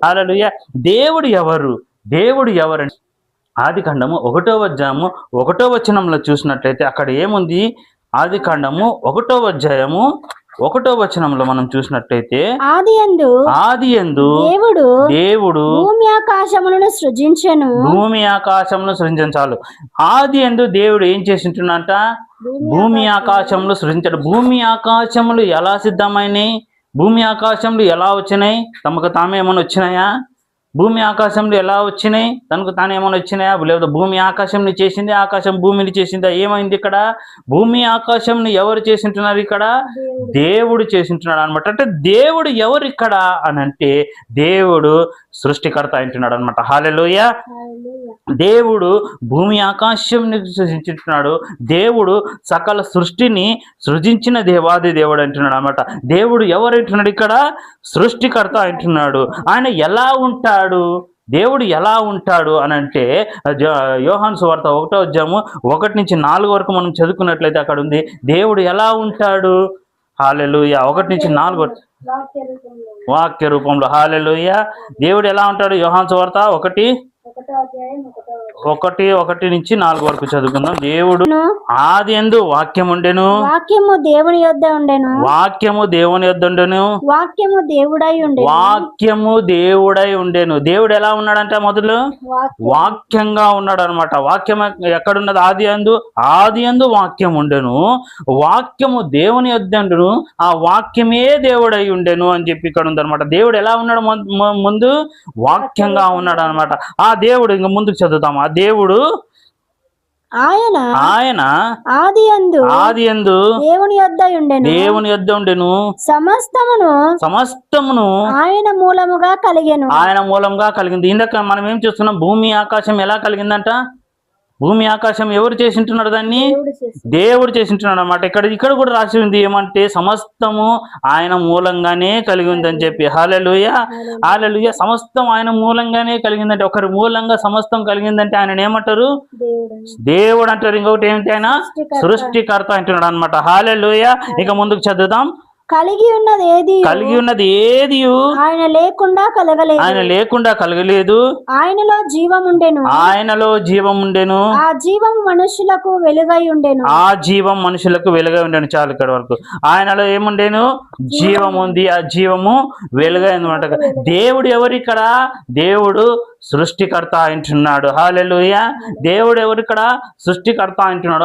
హల్లెలూయా. దేవుడు ఎవరు? దేవుడు ఎవరండి? ఆదికాండము 1వ అధ్యాయము 1వ వచనంలో చూసినట్లయితే అక్కడ ఏముంది? ఆదికాండము 1వ అధ్యాయము 1వ వచనంలో మనం చూసినట్లయితే ఆదియందు దేవుడు భూమి ఆకాశములను సృజించెను. భూమి ఆకాశమును సృజించాలి. ఆదియందు దేవుడు ఏం చేసింటున్నంట? భూమి ఆకాశములు సృజించాడు. భూమి ఆకాశములు ఎలా సిద్ధమైనాయి? భూమి ఆకాశములు ఎలా వచ్చినాయి? తమకు తామే ఏమైనా వచ్చినాయా? భూమి ఆకాశంలో ఎలా వచ్చినాయి? తనకు తాను ఏమైనా వచ్చినాయా? లేదా భూమి ఆకాశంని చేసింది, ఆకాశం భూమిని చేసిందా? ఏమైంది ఇక్కడ? భూమి ఆకాశంని ఎవరు చేసింటున్నారు ఇక్కడ? దేవుడు చేసింటున్నాడు అనమాట. అంటే దేవుడు ఎవరు ఇక్కడ అని అంటే దేవుడు సృష్టికర్త అంటున్నాడు అనమాట. హల్లెలూయా. దేవుడు భూమి ఆకాశంని సృజించుతున్నాడు. దేవుడు సకల సృష్టిని సృజించిన దేవాది దేవుడు అంటున్నాడు అనమాట. దేవుడు ఎవరు అంటున్నాడు ఇక్కడ? సృష్టికర్త అంటున్నాడు. ఆయన ఎలా ఉంటాడు? దేవుడు ఎలా ఉంటాడు అని అంటే యోహాను సువార్త 1వ అధ్యాయము 1 నుంచి 4 వరకు మనం చదువుకున్నట్లయితే అక్కడ ఉంది దేవుడు ఎలా ఉంటాడు. హల్లెలూయా. 1 నుంచి 4 వాక్య రూపంలో. హల్లెలూయా. దేవుడు ఎలా ఉంటాడు? యోహాను సువార్త 1 నుంచి 4 వరకు చదువుకుందాం. దేవుడు ఆదియందు వాక్యం ఉండెను, వాక్యము దేవుని యొద్ద ఉండెను, వాక్యము దేవుని యొద్ద ఉండెను, వాక్యము దేవుడై ఉండెను, వాక్యము దేవుడై ఉండెను. దేవుడు ఎలా ఉన్నాడంటే మొదలు వాక్యంగా ఉన్నాడు అనమాట. వాక్యం ఎక్కడున్నది? ఆదియందు వాక్యం ఉండెను, వాక్యము దేవుని యొద్ద ఉండెను, ఆ వాక్యమే దేవుడై ఉండెను అని చెప్పి ఇక్కడ ఉందన్నమాట. దేవుడు ఎలా ఉన్నాడు? ముందు వాక్యంగా ఉన్నాడు అనమాట. ఆ దేవుడు ఇంకా ముందుకు చదువుతాం. ఆ దేవుడు ఆయన ఆదియందు దేవుని యొద్ద ఉండెను, సమస్తమును ఆయన మూలముగా కలిగింది. ఇందాక మనం ఏం చూస్తున్నాం? భూమి ఆకాశం ఎలా కలిగిందంట? భూమి ఆకాశం ఎవరు చేసింటున్నాడు? దాన్ని దేవుడు చేసింటున్నాడు అనమాట. ఇక్కడ కూడా రాసి ఉంది ఏమంటే సమస్తము ఆయన మూలంగానే కలిగి ఉందని చెప్పి. హల్లెలూయా. హల్లెలూయా. సమస్తం ఆయన మూలంగానే కలిగిందంటే, ఒకరి మూలంగా సమస్తం కలిగిందంటే ఆయన ఏమంటారు? దేవుడు అంటారు. ఇంకొకటి ఏమిటి? ఆయన సృష్టికర్త అంటున్నాడు అనమాట. హల్లెలూయా. ఇక ముందుకు చదువుదాం. కలిగి ఉన్నది ఏది ఆయన లేకుండా కలగలేదు, ఆయనలో జీవం ఉండెను, ఆ జీవం మనుషులకు వెలుగై ఉండెను. చాలు ఇక్కడ వరకు. ఆయనలో ఏముండేను? జీవం ఉంది, ఆ జీవము వెలుగై ఉందన్నమాట. దేవుడు ఎవరు ఇక్కడ? దేవుడు సృష్టికర్త అంటున్నాడు. హల్లెలూయా. దేవుడు ఎవరు ఇక్కడ? సృష్టికర్త అంటున్నాడు.